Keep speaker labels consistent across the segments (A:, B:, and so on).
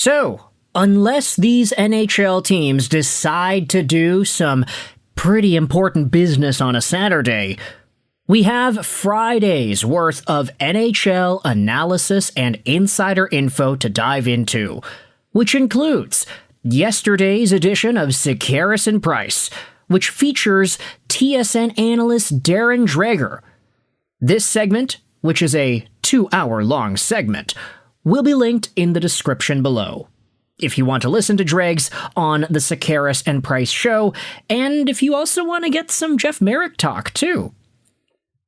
A: So, unless these NHL teams decide to do some pretty important business on a Saturday, we have Friday's worth of NHL analysis and insider info to dive into, which includes yesterday's edition of Schaefer and Price, which features TSN analyst Darren Dreger. This segment, which is a 2-hour-long segment, will be linked in the description below. If you want to listen to Dregs on the Schaefer and Price show, and if you also want to get some Jeff Merrick talk too.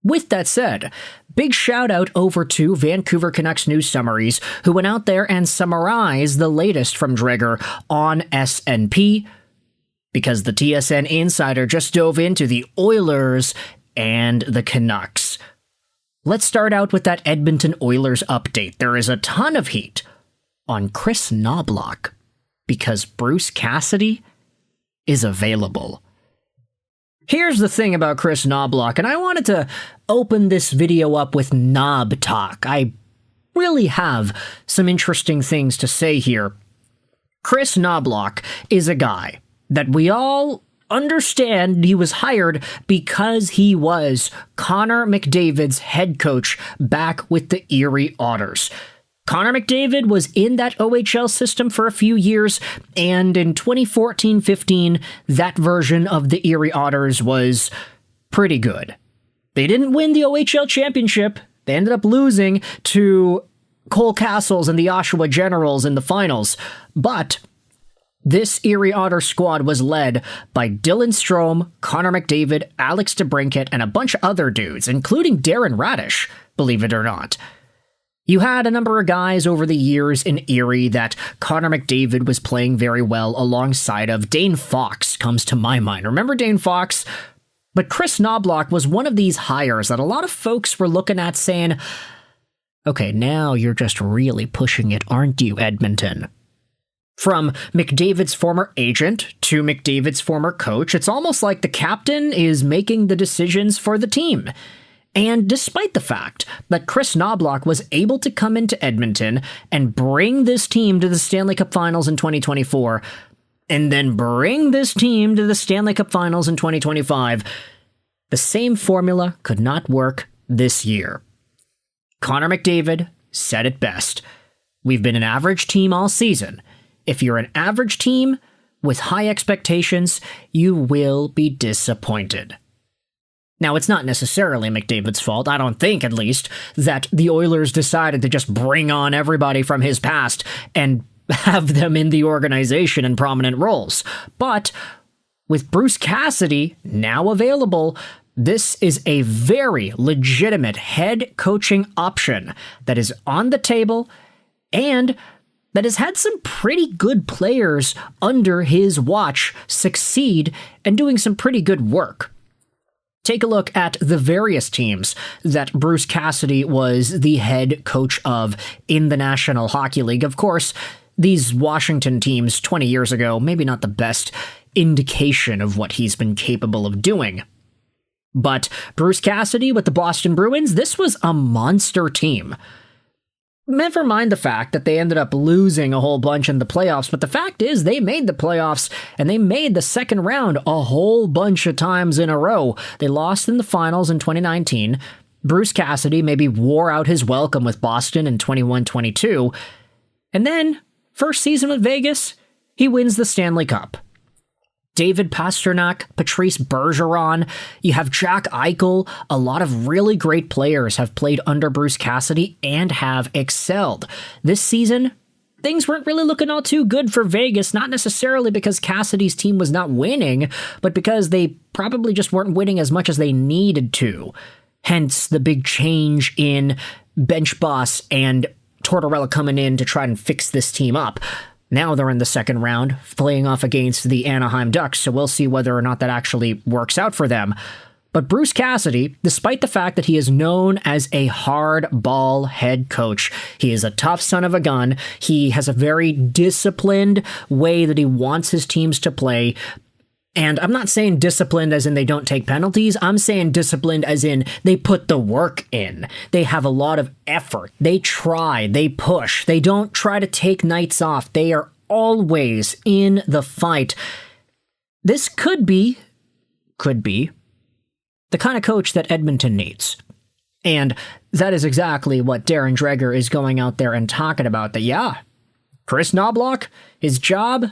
A: With that said, big shout out over to Vancouver Canucks news summaries who went out there and summarized the latest from Dreger on SNP, because the TSN insider just dove into the Oilers and the Canucks. Let's start out with that Edmonton Oilers update. There is a ton of heat on Kris Knoblauch because Bruce Cassidy is available. Here's the thing about Kris Knoblauch, and I wanted to open this video up with Knob talk. I really have some interesting things to say here. Kris Knoblauch is a guy that we all understand he was hired because he was Connor McDavid's head coach back with the Erie Otters. Connor McDavid was in that OHL system for a few years, and in 2014-15, that version of the Erie Otters was pretty good. They didn't win the OHL championship. They ended up losing to Cole Castles and the Oshawa Generals in the finals, but this Erie Otter squad was led by Dylan Strome, Connor McDavid, Alex DeBrincat, and a bunch of other dudes, including Darren Radish, believe it or not. You had a number of guys over the years in Erie that Connor McDavid was playing very well alongside of. Dane Fox comes to my mind. Remember Dane Fox? But Kris Knoblauch was one of these hires that a lot of folks were looking at saying, okay, now you're just really pushing it, aren't you, Edmonton? From McDavid's former agent to McDavid's former coach, it's almost like the captain is making the decisions for the team. And despite the fact that Kris Knoblauch was able to come into Edmonton and bring this team to the Stanley Cup Finals in 2024, and then bring this team to the Stanley Cup Finals in 2025, the same formula could not work this year. Connor McDavid said it best. We've been an average team all season. If you're an average team with high expectations, you will be disappointed. Now, it's not necessarily McDavid's fault, I don't think at least, that the Oilers decided to just bring on everybody from his past and have them in the organization in prominent roles. But with Bruce Cassidy now available, this is a very legitimate head coaching option that is on the table and that has had some pretty good players under his watch succeed and doing some pretty good work. Take a look at the various teams that Bruce Cassidy was the head coach of in the National Hockey League. Of course, these Washington teams 20 years ago, maybe not the best indication of what he's been capable of doing. But Bruce Cassidy with the Boston Bruins, this was a monster team. Never mind the fact that they ended up losing a whole bunch in the playoffs, but the fact is they made the playoffs and they made the second round a whole bunch of times in a row. They lost in the finals in 2019. Bruce Cassidy maybe wore out his welcome with Boston in 21-22. And then, first season with Vegas, he wins the Stanley Cup. David Pastrnak, Patrice Bergeron, you have Jack Eichel. A lot of really great players have played under Bruce Cassidy and have excelled. This season, things weren't really looking all too good for Vegas, not necessarily because Cassidy's team was not winning, but because they probably just weren't winning as much as they needed to. Hence the big change in bench boss and Tortorella coming in to try and fix this team up. Now they're in the second round, playing off against the Anaheim Ducks, so we'll see whether or not that actually works out for them. But Bruce Cassidy, despite the fact that he is known as a hard-ball head coach, he is a tough son of a gun. He has a very disciplined way that he wants his teams to play. And I'm not saying disciplined as in they don't take penalties. I'm saying disciplined as in they put the work in. They have a lot of effort. They try. They push. They don't try to take nights off. They are always in the fight. This could be the kind of coach that Edmonton needs. And that is exactly what Darren Dreger is going out there and talking about. That, yeah, Kris Knoblauch, his job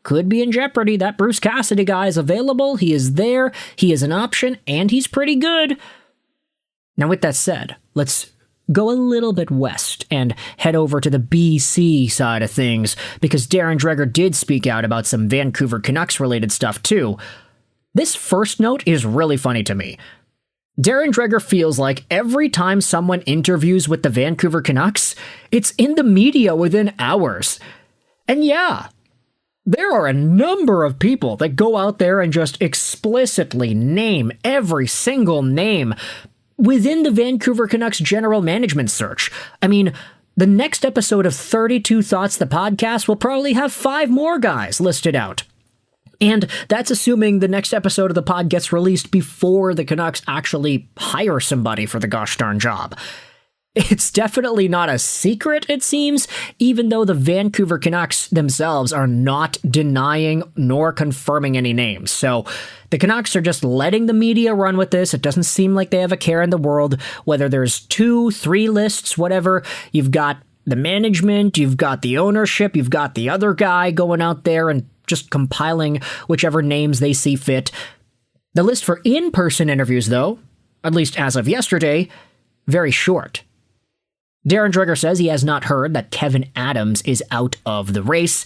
A: could be in jeopardy. That Bruce Cassidy guy is available. He is there. He is an option, and he's pretty good. Now, with that said, let's go a little bit west and head over to the BC side of things, because Darren Dreger did speak out about some Vancouver Canucks-related stuff, too. This first note is really funny to me. Darren Dreger feels like every time someone interviews with the Vancouver Canucks, it's in the media within hours. And yeah, there are a number of people that go out there and just explicitly name every single name within the Vancouver Canucks general management search. I mean, the next episode of 32 Thoughts, the podcast, will probably have 5 more guys listed out. And that's assuming the next episode of the pod gets released before the Canucks actually hire somebody for the gosh darn job. It's definitely not a secret, it seems, even though the Vancouver Canucks themselves are not denying nor confirming any names. So the Canucks are just letting the media run with this. It doesn't seem like they have a care in the world, whether there's 2, 3 lists, whatever. You've got the management, you've got the ownership, you've got the other guy going out there and just compiling whichever names they see fit. The list for in-person interviews, though, at least as of yesterday, very short. Darren Dreger says he has not heard that Kevyn Adams is out of the race.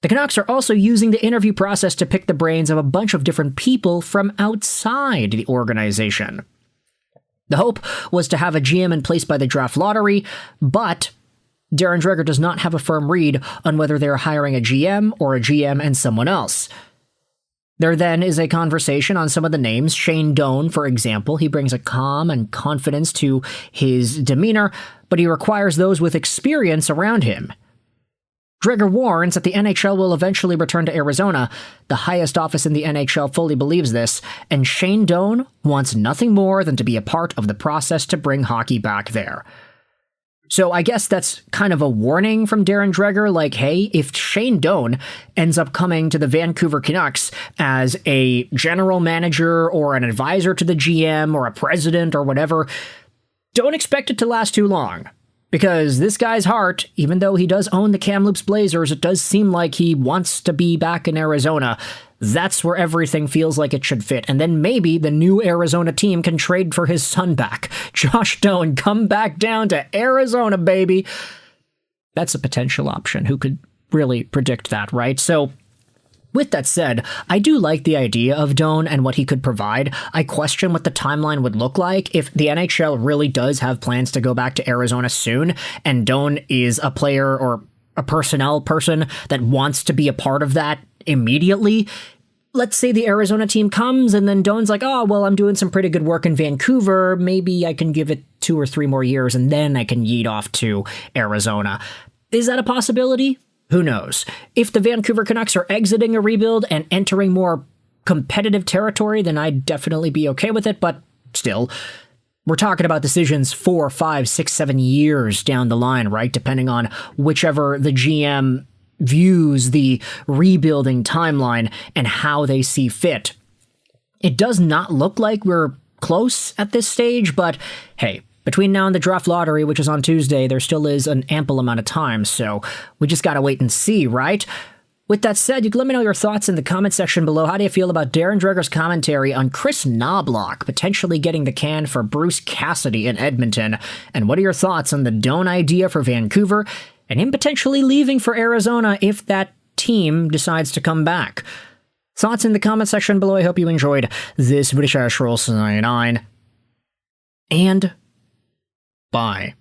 A: The Canucks are also using the interview process to pick the brains of a bunch of different people from outside the organization. The hope was to have a GM in place by the draft lottery, but Darren Dreger does not have a firm read on whether they're hiring a GM or a GM and someone else. There then is a conversation on some of the names. Shane Doan, for example, he brings a calm and confidence to his demeanor, but he requires those with experience around him. Dreger warns that the NHL will eventually return to Arizona. The highest office in the NHL fully believes this, and Shane Doan wants nothing more than to be a part of the process to bring hockey back there. So I guess that's kind of a warning from Darren Dreger, like, hey, if Shane Doan ends up coming to the Vancouver Canucks as a general manager or an advisor to the GM or a president or whatever, don't expect it to last too long. Because this guy's heart, even though he does own the Kamloops Blazers, it does seem like he wants to be back in Arizona. That's where everything feels like it should fit. And then maybe the new Arizona team can trade for his son back. Josh Doan, come back down to Arizona, baby. That's a potential option. Who could really predict that, right? So, with that said, I do like the idea of Doan and what he could provide. I question what the timeline would look like if the NHL really does have plans to go back to Arizona soon, and Doan is a player or a personnel person that wants to be a part of that immediately. Let's say the Arizona team comes and then Doan's like, oh, well, I'm doing some pretty good work in Vancouver. Maybe I can give it 2 or 3 more years and then I can yeet off to Arizona. Is that a possibility? Who knows? If the Vancouver Canucks are exiting a rebuild and entering more competitive territory, then I'd definitely be okay with it. But still, we're talking about decisions 4, 5, 6, 7 years down the line, right? Depending on whichever the GM views the rebuilding timeline and how they see fit. It does not look like we're close at this stage, but hey, between now and the draft lottery, which is on Tuesday, there still is an ample amount of time, so we just gotta wait and see, right? With that said, you can let me know your thoughts in the comment section below. How do you feel about Darren Dreger's commentary on Kris Knoblauch potentially getting the can for Bruce Cassidy in Edmonton? And what are your thoughts on the Doan idea for Vancouver and him potentially leaving for Arizona if that team decides to come back? Thoughts in the comment section below. I hope you enjoyed this British Irish Roll 9, and bye.